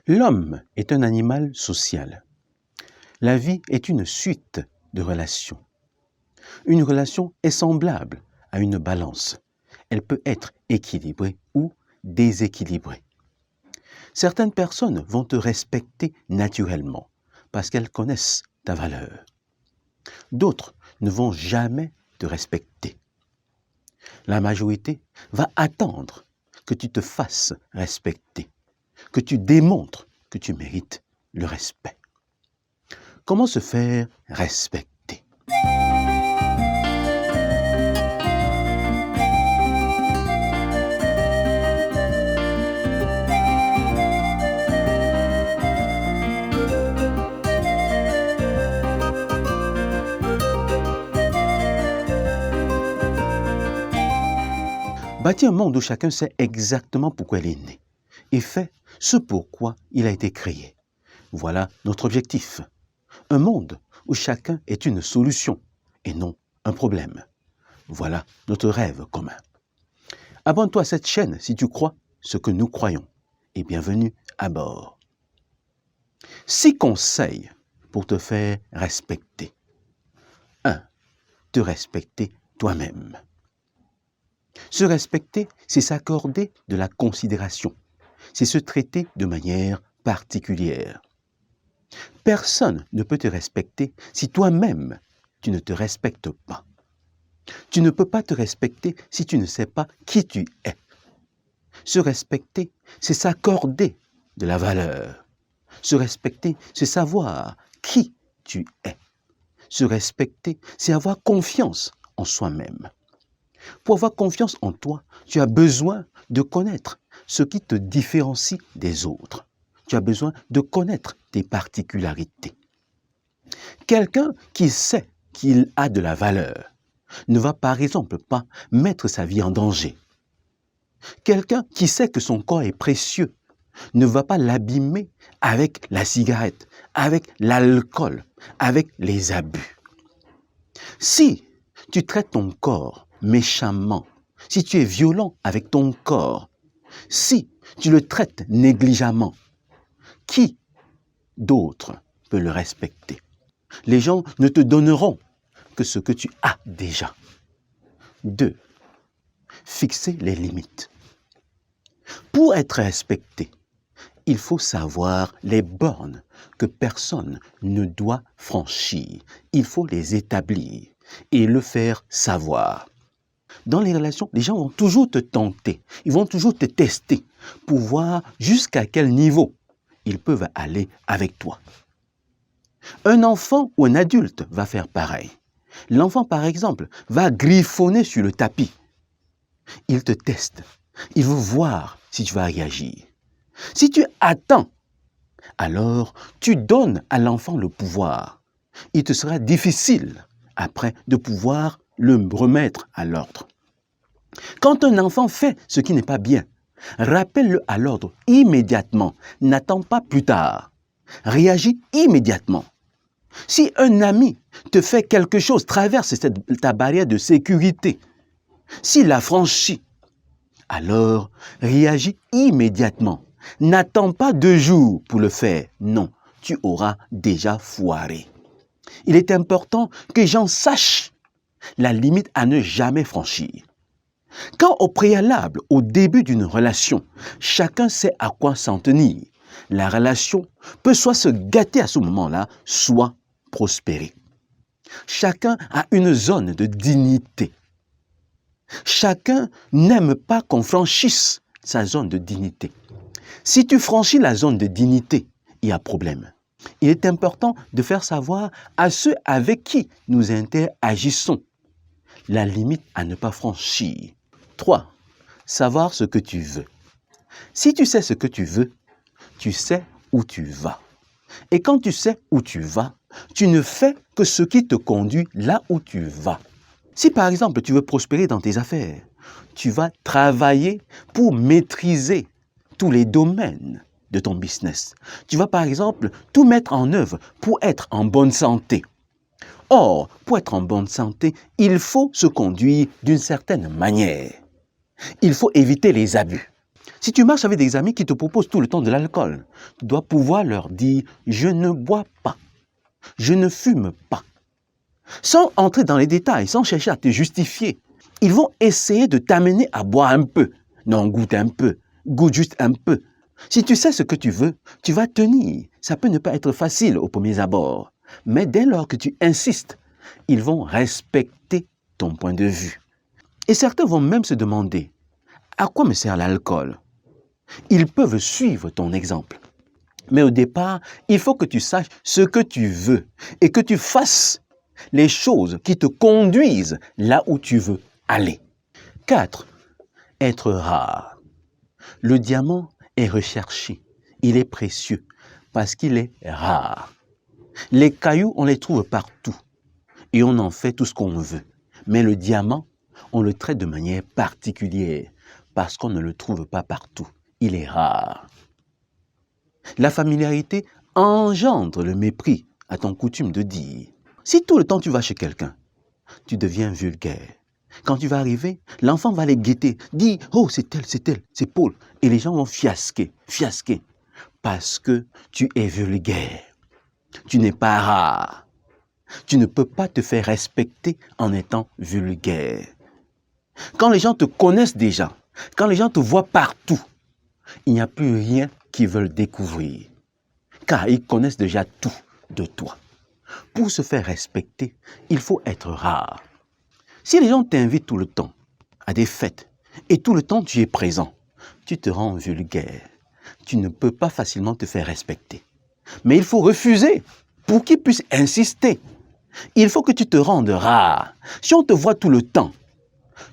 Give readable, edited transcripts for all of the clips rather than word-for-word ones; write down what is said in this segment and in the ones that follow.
L'homme est un animal social. La vie est une suite de relations. Une relation est semblable à une balance. Elle peut être équilibrée ou déséquilibrée. Certaines personnes vont te respecter naturellement parce qu'elles connaissent ta valeur. D'autres ne vont jamais te respecter. La majorité va attendre que tu te fasses respecter, que tu démontres que tu mérites le respect. Comment se faire respecter? Bâtir un monde où chacun sait exactement pourquoi il est né et fait ce pourquoi il a été créé. Voilà notre objectif. Un monde où chacun est une solution et non un problème. Voilà notre rêve commun. Abonne-toi à cette chaîne si tu crois ce que nous croyons et bienvenue à bord. 6 conseils pour te faire respecter. 1. Te respecter toi-même. Se respecter, c'est s'accorder de la considération. C'est se traiter de manière particulière. Personne ne peut te respecter si toi-même, tu ne te respectes pas. Tu ne peux pas te respecter si tu ne sais pas qui tu es. Se respecter, c'est s'accorder de la valeur. Se respecter, c'est savoir qui tu es. Se respecter, c'est avoir confiance en soi-même. Pour avoir confiance en toi, tu as besoin de connaître ce qui te différencie des autres. Tu as besoin de connaître tes particularités. Quelqu'un qui sait qu'il a de la valeur ne va par exemple pas mettre sa vie en danger. Quelqu'un qui sait que son corps est précieux ne va pas l'abîmer avec la cigarette, avec l'alcool, avec les abus. Si tu traites ton corps méchamment, si tu es violent avec ton corps, si tu le traites négligemment, qui d'autre peut le respecter? Les gens ne te donneront que ce que tu as déjà. 2. Fixer les limites. Pour être respecté, il faut savoir les bornes que personne ne doit franchir. Il faut les établir et le faire savoir. Dans les relations, les gens vont toujours te tenter, ils vont toujours te tester pour voir jusqu'à quel niveau ils peuvent aller avec toi. Un enfant ou un adulte va faire pareil. L'enfant, par exemple, va griffonner sur le tapis. Il te teste, il veut voir si tu vas réagir. Si tu attends, alors tu donnes à l'enfant le pouvoir. Il te sera difficile après de pouvoir le remettre à l'ordre. Quand un enfant fait ce qui n'est pas bien, rappelle-le à l'ordre immédiatement. N'attends pas plus tard. Réagis immédiatement. Si un ami te fait quelque chose, traverse ta barrière de sécurité, s'il la franchit, alors réagis immédiatement. N'attends pas 2 jours pour le faire. Non, tu auras déjà foiré. Il est important que les gens sachent la limite à ne jamais franchir. Quand au préalable, au début d'une relation, chacun sait à quoi s'en tenir, la relation peut soit se gâter à ce moment-là, soit prospérer. Chacun a une zone de dignité. Chacun n'aime pas qu'on franchisse sa zone de dignité. Si tu franchis la zone de dignité, il y a problème. Il est important de faire savoir à ceux avec qui nous interagissons la limite à ne pas franchir. 3. Savoir ce que tu veux. Si tu sais ce que tu veux, tu sais où tu vas. Et quand tu sais où tu vas, tu ne fais que ce qui te conduit là où tu vas. Si par exemple tu veux prospérer dans tes affaires, tu vas travailler pour maîtriser tous les domaines de ton business. Tu vas par exemple tout mettre en œuvre pour être en bonne santé. Or, pour être en bonne santé, il faut se conduire d'une certaine manière. Il faut éviter les abus. Si tu marches avec des amis qui te proposent tout le temps de l'alcool, tu dois pouvoir leur dire « je ne bois pas, je ne fume pas ». Sans entrer dans les détails, sans chercher à te justifier, ils vont essayer de t'amener à boire un peu. Non, goûte un peu, goûte juste un peu. Si tu sais ce que tu veux, tu vas tenir. Ça peut ne pas être facile au premier abord, mais dès lors que tu insistes, ils vont respecter ton point de vue. Et certains vont même se demander « à quoi me sert l'alcool ?» Ils peuvent suivre ton exemple. Mais au départ, il faut que tu saches ce que tu veux et que tu fasses les choses qui te conduisent là où tu veux aller. 4. Être rare. Le diamant est recherché, il est précieux parce qu'il est rare. Les cailloux, on les trouve partout et on en fait tout ce qu'on veut. Mais le diamant, on le traite de manière particulière parce qu'on ne le trouve pas partout. Il est rare. La familiarité engendre le mépris, a-t-on coutume de dire. Si tout le temps tu vas chez quelqu'un, tu deviens vulgaire. Quand tu vas arriver, l'enfant va les guetter, dire « oh, c'est elle, c'est Paul ». Et les gens vont fiasquer, parce que tu es vulgaire. Tu n'es pas rare. Tu ne peux pas te faire respecter en étant vulgaire. Quand les gens te connaissent déjà, quand les gens te voient partout, il n'y a plus rien qu'ils veulent découvrir, car ils connaissent déjà tout de toi. Pour se faire respecter, il faut être rare. Si les gens t'invitent tout le temps à des fêtes et tout le temps tu es présent, tu te rends vulgaire. Tu ne peux pas facilement te faire respecter. Mais il faut refuser pour qu'ils puissent insister. Il faut que tu te rendes rare. Si on te voit tout le temps,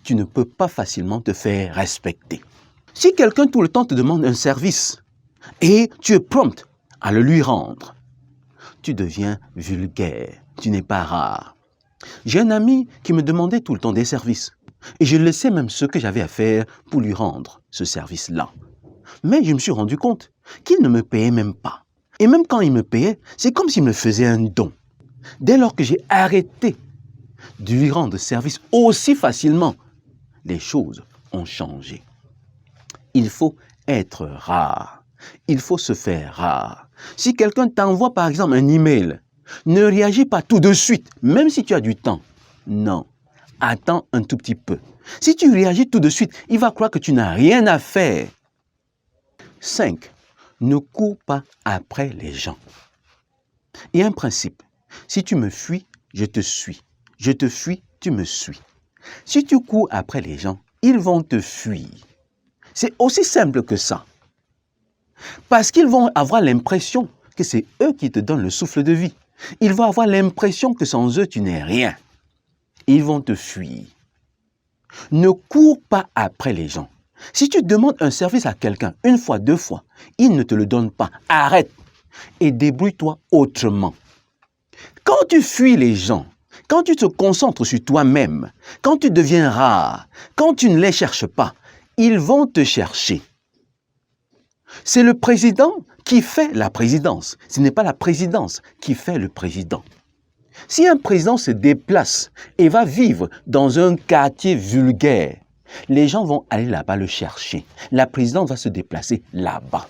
tu ne peux pas facilement te faire respecter. Si quelqu'un tout le temps te demande un service et tu es prompt à le lui rendre, tu deviens vulgaire, tu n'es pas rare. J'ai un ami qui me demandait tout le temps des services et je laissais même ce que j'avais à faire pour lui rendre ce service-là. Mais je me suis rendu compte qu'il ne me payait même pas. Et même quand il me payait, c'est comme s'il me faisait un don. Dès lors que j'ai arrêté de lui rendre service aussi facilement, les choses ont changé. Il faut être rare. Il faut se faire rare. Si quelqu'un t'envoie par exemple un email, ne réagis pas tout de suite, même si tu as du temps. Non, attends un tout petit peu. Si tu réagis tout de suite, il va croire que tu n'as rien à faire. 5. Ne cours pas après les gens. Il y a un principe. Si tu me fuis, je te suis. Je te fuis, tu me suis. Si tu cours après les gens, ils vont te fuir. C'est aussi simple que ça. Parce qu'ils vont avoir l'impression que c'est eux qui te donnent le souffle de vie. Ils vont avoir l'impression que sans eux, tu n'es rien. Ils vont te fuir. Ne cours pas après les gens. Si tu demandes un service à quelqu'un une fois, 2 fois, il ne te le donne pas. Arrête et débrouille-toi autrement. Quand tu fuis les gens, quand tu te concentres sur toi-même, quand tu deviens rare, quand tu ne les cherches pas, ils vont te chercher. C'est le président qui fait la présidence. Ce n'est pas la présidence qui fait le président. Si un président se déplace et va vivre dans un quartier vulgaire, les gens vont aller là-bas le chercher. La présidente va se déplacer là-bas.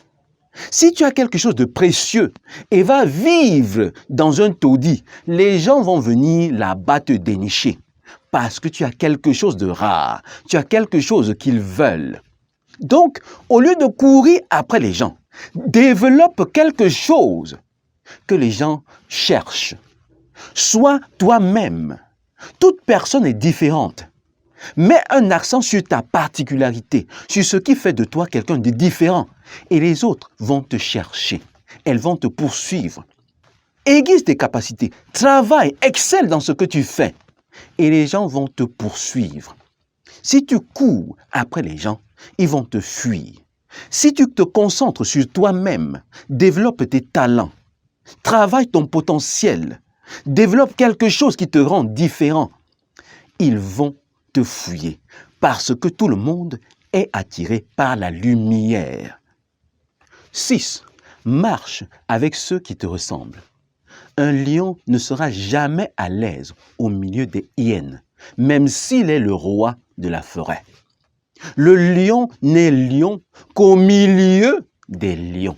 Si tu as quelque chose de précieux et va vivre dans un taudis, les gens vont venir là-bas te dénicher parce que tu as quelque chose de rare, tu as quelque chose qu'ils veulent. Donc, au lieu de courir après les gens, développe quelque chose que les gens cherchent. Sois toi-même. Toute personne est différente. Mets un accent sur ta particularité, sur ce qui fait de toi quelqu'un de différent. Et les autres vont te chercher. Elles vont te poursuivre. Aiguise tes capacités. Travaille, excelle dans ce que tu fais. Et les gens vont te poursuivre. Si tu cours après les gens, ils vont te fuir. Si tu te concentres sur toi-même, développe tes talents, travaille ton potentiel, développe quelque chose qui te rend différent, ils vont te fouiller parce que tout le monde est attiré par la lumière. 6. Marche avec ceux qui te ressemblent. Un lion ne sera jamais à l'aise au milieu des hyènes, même s'il est le roi de la forêt. Le lion n'est lion qu'au milieu des lions.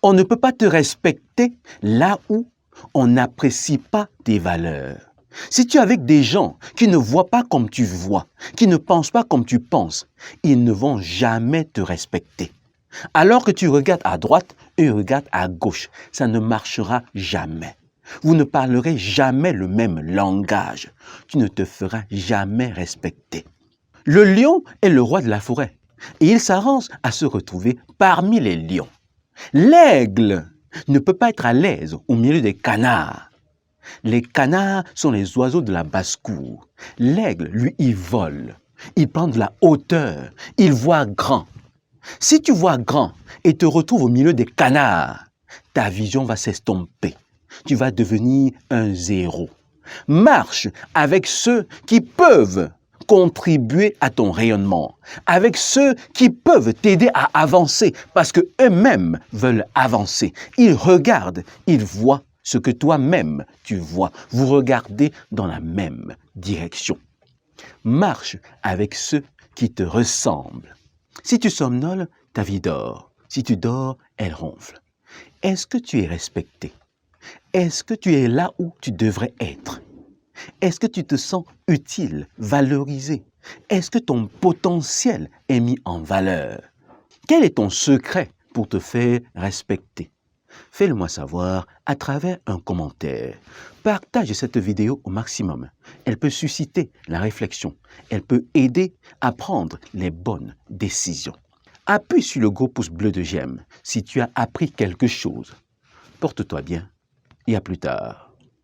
On ne peut pas te respecter là où on n'apprécie pas tes valeurs. Si tu es avec des gens qui ne voient pas comme tu vois, qui ne pensent pas comme tu penses, ils ne vont jamais te respecter. Alors que tu regardes à droite et regardes à gauche, ça ne marchera jamais. Vous ne parlerez jamais le même langage. Tu ne te feras jamais respecter. Le lion est le roi de la forêt et il s'arrange à se retrouver parmi les lions. L'aigle ne peut pas être à l'aise au milieu des canards. Les canards sont les oiseaux de la basse-cour. L'aigle, lui, il vole. Il prend de la hauteur. Il voit grand. Si tu vois grand et te retrouves au milieu des canards, ta vision va s'estomper. Tu vas devenir un zéro. Marche avec ceux qui peuvent contribuer à ton rayonnement, avec ceux qui peuvent t'aider à avancer parce qu'eux-mêmes veulent avancer. Ils regardent, ils voient ce que toi-même tu vois. Vous regardez dans la même direction. Marche avec ceux qui te ressemblent. Si tu somnoles, ta vie dort. Si tu dors, elle ronfle. Est-ce que tu es respecté? Est-ce que tu es là où tu devrais être? Est-ce que tu te sens utile, valorisé? Est-ce que ton potentiel est mis en valeur? Quel est ton secret pour te faire respecter? Fais-le-moi savoir à travers un commentaire. Partage cette vidéo au maximum. Elle peut susciter la réflexion. Elle peut aider à prendre les bonnes décisions. Appuie sur le gros pouce bleu de j'aime si tu as appris quelque chose. Porte-toi bien et à plus tard.